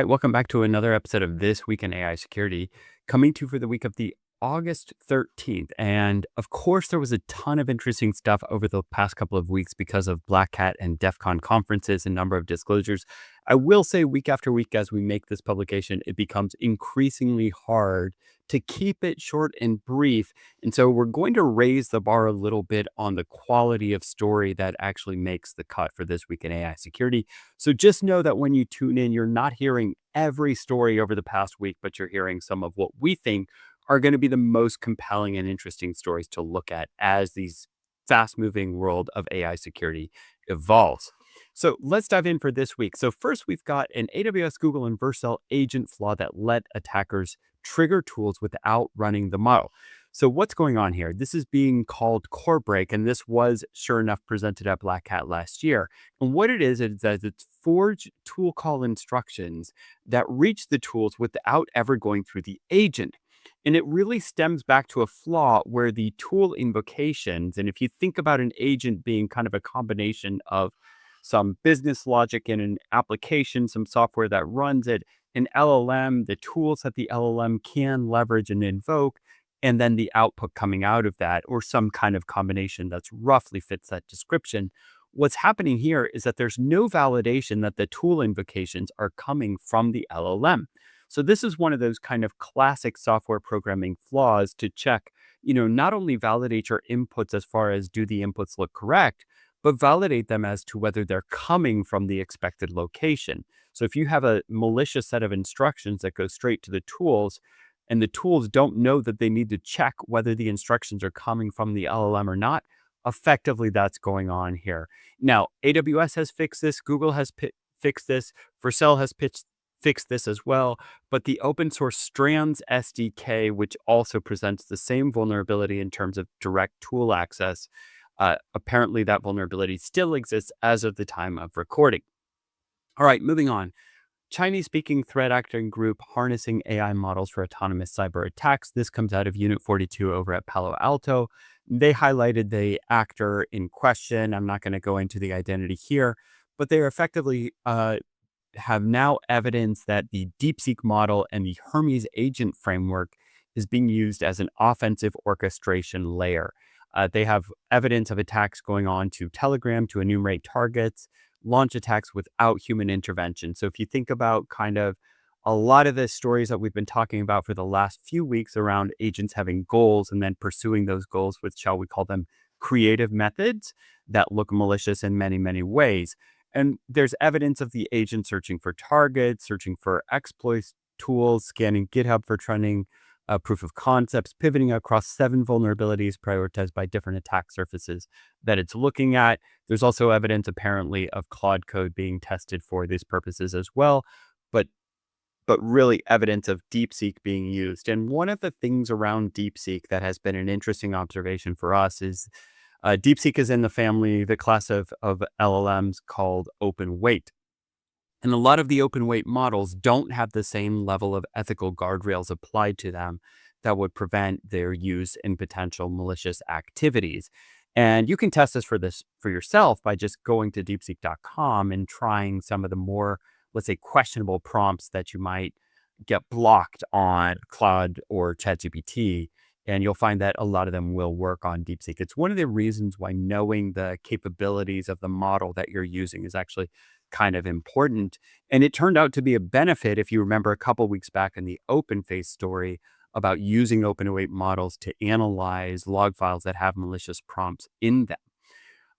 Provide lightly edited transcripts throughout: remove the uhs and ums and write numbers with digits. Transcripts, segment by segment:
right, welcome back to another episode of This Week in AI Security, coming to you for the week of the August 13th. And of course, there was a ton of interesting stuff over the past couple of weeks because of Black Hat and DEF CON conferences and number of disclosures. I will say week after week as we make this publication, it becomes increasingly hard to keep it short and brief. And so we're going to raise the bar a little bit on the quality of story that actually makes the cut for This Week in AI Security. So just know that when you tune in, you're not hearing every story over the past week, but you're hearing some of what we think are going to be the most compelling and interesting stories to look at as these fast-moving world of AI security evolves. So let's dive in for this week. So first, we've got an AWS, Google, and Vercel agent flaw that let attackers trigger tools without running the model. So what's going on here? This is being called CoreBreak, and this was, sure enough, presented at Black Hat last year. And what it is that it's forged tool call instructions that reach the tools without ever going through the agent. And it really stems back to a flaw where the tool invocations, and if you think about an agent being kind of a combination of some business logic in an application, some software that runs it, an LLM, the tools that the LLM can leverage and invoke, and then the output coming out of that, or some kind of combination that's roughly fits that description. What's happening here is that there's no validation that the tool invocations are coming from the LLM. So this is one of those kind of classic software programming flaws to check, not only validate your inputs as far as do the inputs look correct, but validate them as to whether they're coming from the expected location. So if you have a malicious set of instructions that go straight to the tools, and the tools don't know that they need to check whether the instructions are coming from the LLM or not, effectively that's going on here. Now, AWS has fixed this, Google has fixed this, Vercel has fixed this as well, but the open source Strands SDK, which also presents the same vulnerability in terms of direct tool access, apparently that vulnerability still exists as of the time of recording. All right, moving on. Chinese-speaking threat acting group harnessing AI models for autonomous cyber attacks. This comes out of Unit 42 over at Palo Alto. They highlighted the actor in question. I'm not going to go into the identity here, but they are effectively have now evidence that the DeepSeek model and the Hermes agent framework is being used as an offensive orchestration layer. They have evidence of attacks going on to Telegram to enumerate targets, launch attacks without human intervention. So if you think about kind of a lot of the stories that we've been talking about for the last few weeks around agents having goals and then pursuing those goals with, shall we call them, creative methods that look malicious in many, many ways. And there's evidence of the agent searching for targets, searching for exploits tools, scanning GitHub for trending proof of concepts, pivoting across 7 vulnerabilities prioritized by different attack surfaces that it's looking at. There's also evidence apparently of Claude code being tested for these purposes as well, but really evidence of DeepSeek being used. And one of the things around DeepSeek that has been an interesting observation for us is DeepSeek is in the family, the class of LLMs called open weight. And a lot of the open weight models don't have the same level of ethical guardrails applied to them that would prevent their use in potential malicious activities. And you can test this for yourself by just going to deepseek.com and trying some of the more, let's say, questionable prompts that you might get blocked on Claude or ChatGPT. And you'll find that a lot of them will work on DeepSeek. It's one of the reasons why knowing the capabilities of the model that you're using is actually kind of important. And it turned out to be a benefit, if you remember a couple of weeks back in the OpenFace story about using OpenAI models to analyze log files that have malicious prompts in them.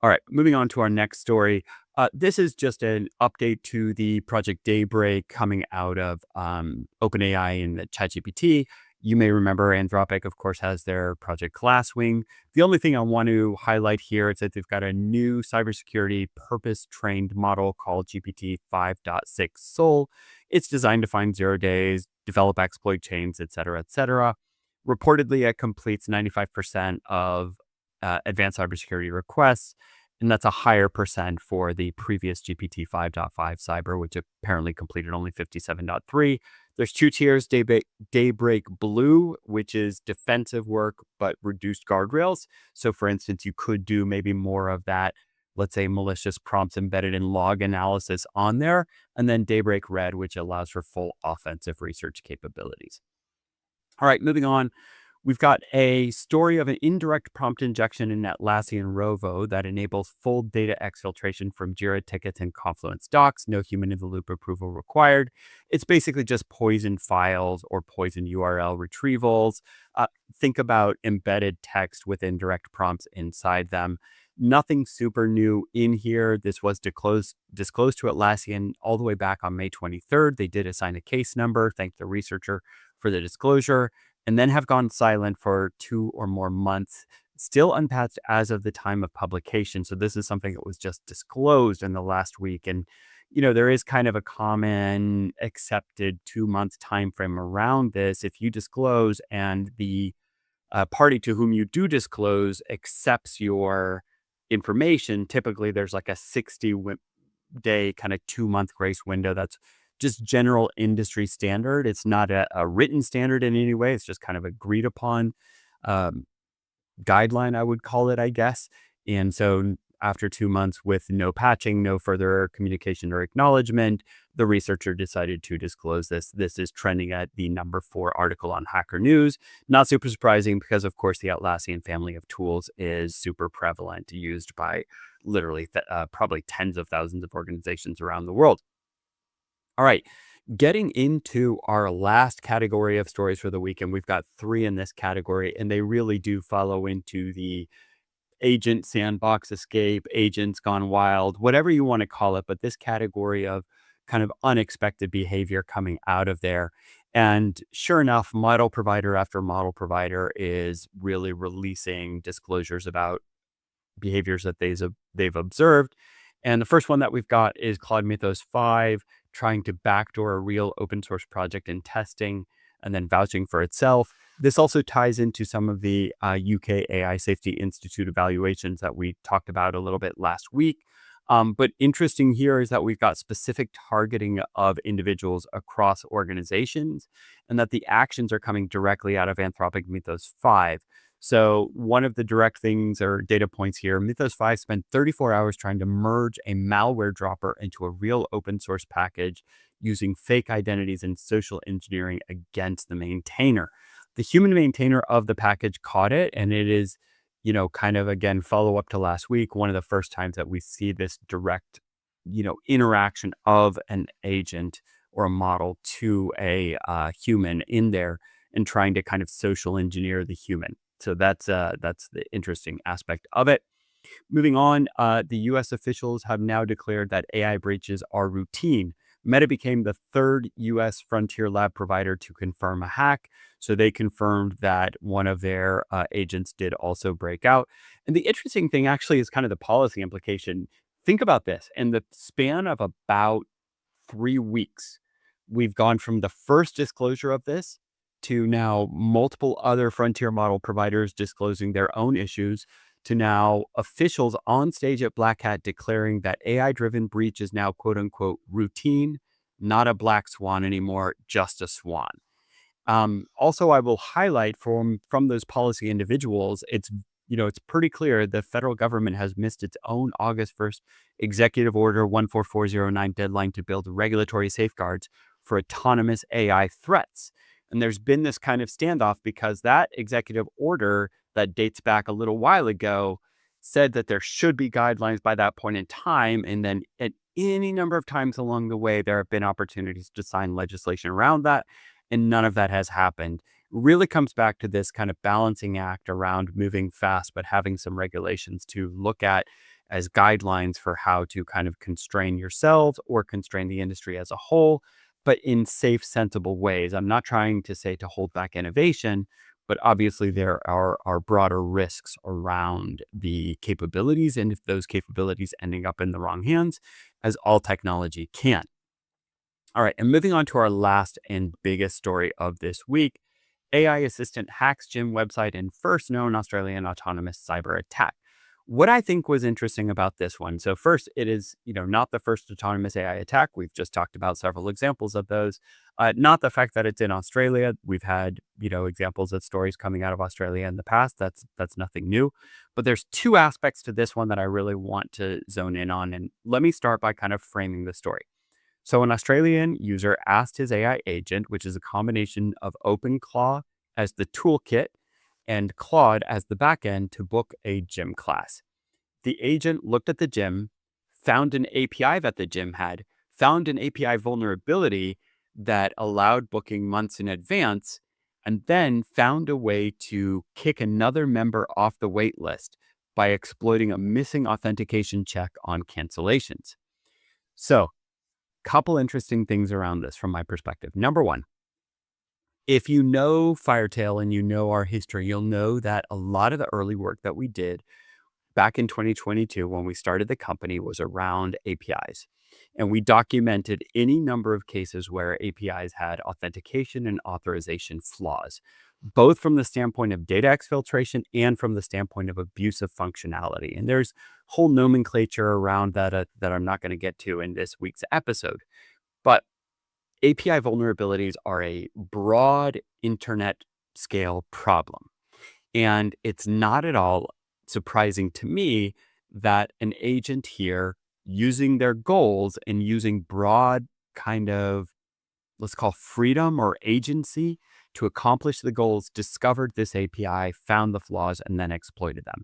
All right, moving on to our next story. This is just an update to the Project Daybreak coming out of OpenAI and the ChatGPT. You may remember Anthropic, of course, has their Project Glasswing. The only thing I want to highlight here is that they've got a new cybersecurity purpose-trained model called GPT 5.6 Soul. It's designed to find 0 days, develop exploit chains, et cetera, et cetera. Reportedly, it completes 95% of advanced cybersecurity requests, and that's a higher percent for the previous GPT 5.5 Cyber, which apparently completed only 57.3. There's 2 tiers, Daybreak Blue, which is defensive work, but reduced guardrails. So for instance, you could do maybe more of that let's say, malicious prompts embedded in log analysis on there, and then Daybreak Red, which allows for full offensive research capabilities. All right, moving on. We've got a story of an indirect prompt injection in Atlassian Rovo that enables full data exfiltration from Jira tickets and Confluence docs. No human-in-the-loop approval required. It's basically just poison files or poison URL retrievals. Think about embedded text with indirect prompts inside them. Nothing super new in here. This was disclosed to Atlassian all the way back on May 23rd. They did assign a case number, thank the researcher for the disclosure, and then have gone silent for 2 or more months, still unpatched as of the time of publication. So this is something that was just disclosed in the last week. And, there is kind of a common accepted 2-month time frame around this. If you disclose and the party to whom you do disclose accepts your information, typically there's like a 60-day kind of 2-month grace window. That's just general industry standard. It's not a written standard in any way. It's just kind of agreed upon guideline, I would call it, I guess. And so after 2 months with no patching, no further communication or acknowledgement, the researcher decided to disclose this. This is trending at the number 4 article on Hacker News. Not super surprising because, of course, the Atlassian family of tools is super prevalent, used by literally probably tens of thousands of organizations around the world. All right, getting into our last category of stories for the week, and we've got 3 in this category, and they really do follow into the agent sandbox escape, agents gone wild, whatever you want to call it, but this category of kind of unexpected behavior coming out of there. And sure enough, model provider after model provider is really releasing disclosures about behaviors that they've observed. And the first one that we've got is Claude Mythos 5, trying to backdoor a real open source project in testing and then vouching for itself. This also ties into some of the UK AI Safety Institute evaluations that we talked about a little bit last week. But interesting here is that we've got specific targeting of individuals across organizations, and that the actions are coming directly out of Anthropic Mythos 5. So one of the direct things or data points here, Mythos 5 spent 34 hours trying to merge a malware dropper into a real open source package using fake identities and social engineering against the maintainer. The human maintainer of the package caught it, and it is, kind of, again, follow up to last week, one of the first times that we see this direct, interaction of an agent or a model to a human in there and trying to kind of social engineer the human. So that's the interesting aspect of it. Moving on, the U.S. officials have now declared that AI breaches are routine. Meta became the 3rd U.S. frontier lab provider to confirm a hack. So they confirmed that one of their agents did also break out. And the interesting thing actually is kind of the policy implication. Think about this. In the span of about 3 weeks, we've gone from the first disclosure of this to now multiple other frontier model providers disclosing their own issues, to now officials on stage at Black Hat declaring that AI-driven breach is now, quote unquote, routine, not a black swan anymore, just a swan. Also, I will highlight from those policy individuals, it's pretty clear the federal government has missed its own August 1st Executive Order 14409 deadline to build regulatory safeguards for autonomous AI threats. And there's been this kind of standoff because that executive order that dates back a little while ago said that there should be guidelines by that point in time. And then at any number of times along the way, there have been opportunities to sign legislation around that, and none of that has happened. It really comes back to this kind of balancing act around moving fast, but having some regulations to look at as guidelines for how to kind of constrain yourselves or constrain the industry as a whole, but in safe, sensible ways. I'm not trying to say to hold back innovation, but obviously there are broader risks around the capabilities, and if those capabilities ending up in the wrong hands, as all technology can. All right, and moving on to our last and biggest story of this week, AI assistant hacks gym website in first known Australian autonomous cyber attack. What I think was interesting about this one, so first, it is, not the first autonomous AI attack. We've just talked about several examples of those. Not the fact that it's in Australia. We've had, examples of stories coming out of Australia in the past. That's nothing new. But there's two aspects to this one that I really want to zone in on. And let me start by kind of framing the story. So an Australian user asked his AI agent, which is a combination of OpenClaw as the toolkit and Claude as the backend, to book a gym class. The agent looked at the gym, found an API that the gym had, found an API vulnerability that allowed booking months in advance, and then found a way to kick another member off the wait list by exploiting a missing authentication check on cancellations. So, couple interesting things around this from my perspective. Number one, if you know Firetail and you know our history, you'll know that a lot of the early work that we did back in 2022 when we started the company was around APIs. And we documented any number of cases where APIs had authentication and authorization flaws, both from the standpoint of data exfiltration and from the standpoint of abusive functionality. And there's whole nomenclature around that that I'm not going to get to in this week's episode. But API vulnerabilities are a broad internet scale problem. And it's not at all surprising to me that an agent here, using their goals and using broad kind of, let's call freedom or agency to accomplish the goals, discovered this API, found the flaws, and then exploited them.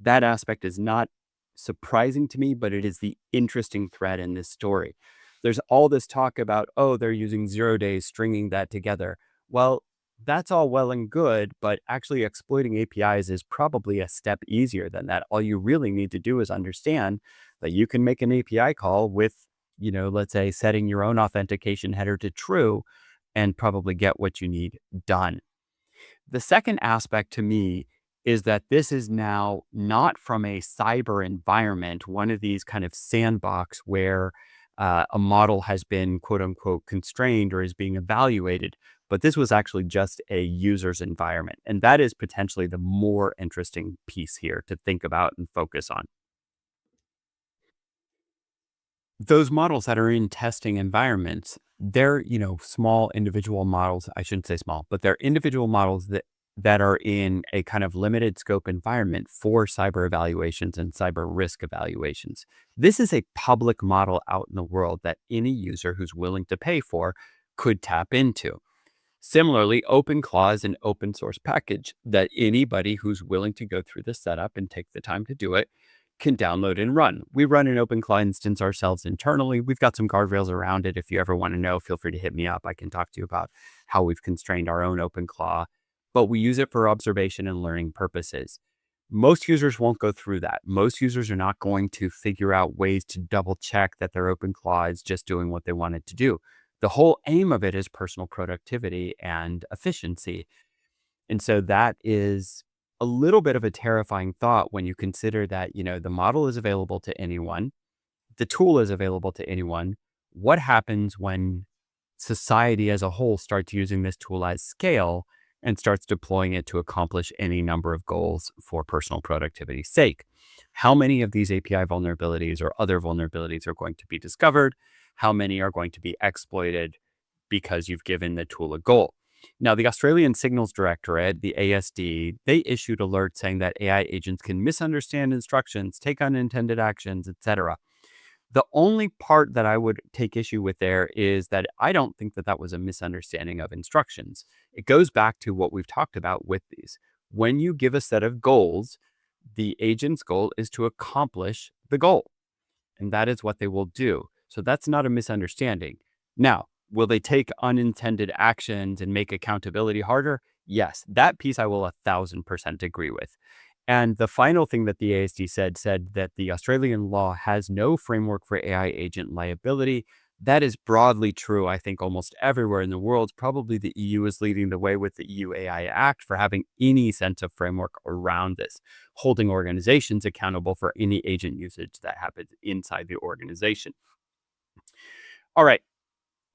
That aspect is not surprising to me, but it is the interesting thread in this story. There's all this talk about, oh, they're using 0 days, stringing that together. Well, that's all well and good, but actually exploiting APIs is probably a step easier than that. All you really need to do is understand that you can make an API call with, let's say setting your own authentication header to true and probably get what you need done. The second aspect to me is that this is now not from a cyber environment, one of these kind of sandbox where a model has been quote unquote constrained or is being evaluated, but this was actually just a user's environment. And that is potentially the more interesting piece here to think about and focus on. Those models that are in testing environments, they're, small individual models. I shouldn't say small, but they're individual models that are in a kind of limited scope environment for cyber evaluations and cyber risk evaluations. This is a public model out in the world that any user who's willing to pay for could tap into. Similarly, OpenClaw is an open source package that anybody who's willing to go through the setup and take the time to do it can download and run. We run an OpenClaw instance ourselves internally. We've got some guardrails around it. If you ever want to know, feel free to hit me up. I can talk to you about how we've constrained our own OpenClaw, but we use it for observation and learning purposes. Most users won't go through that. Most users are not going to figure out ways to double check that their OpenClaw is just doing what they want it to do. The whole aim of it is personal productivity and efficiency. And so that is a little bit of a terrifying thought when you consider that, the model is available to anyone, the tool is available to anyone. What happens when society as a whole starts using this tool at scale and starts deploying it to accomplish any number of goals for personal productivity's sake? How many of these API vulnerabilities or other vulnerabilities are going to be discovered? How many are going to be exploited because you've given the tool a goal? Now, the Australian Signals Directorate, the ASD, they issued alerts saying that AI agents can misunderstand instructions, take unintended actions, etc. The only part that I would take issue with there is that I don't think that that was a misunderstanding of instructions. It goes back to what we've talked about with these. When you give a set of goals, the agent's goal is to accomplish the goal, and that is what they will do. So that's not a misunderstanding. Now, will they take unintended actions and make accountability harder? Yes, that piece I will 1,000% agree with. And the final thing that the ASD said that the Australian law has no framework for AI agent liability. That is broadly true, I think, almost everywhere in the world. Probably the EU is leading the way with the EU AI Act for having any sense of framework around this, holding organizations accountable for any agent usage that happens inside the organization. All right,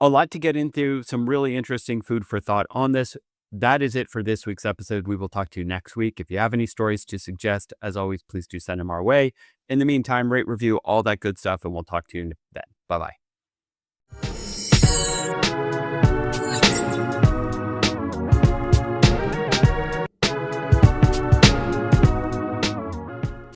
a lot to get into, some really interesting food for thought on this. That is it for this week's episode. We will talk to you next week. If you have any stories to suggest, as always, please do send them our way. In the meantime, rate, review, all that good stuff, and we'll talk to you then. Bye-bye.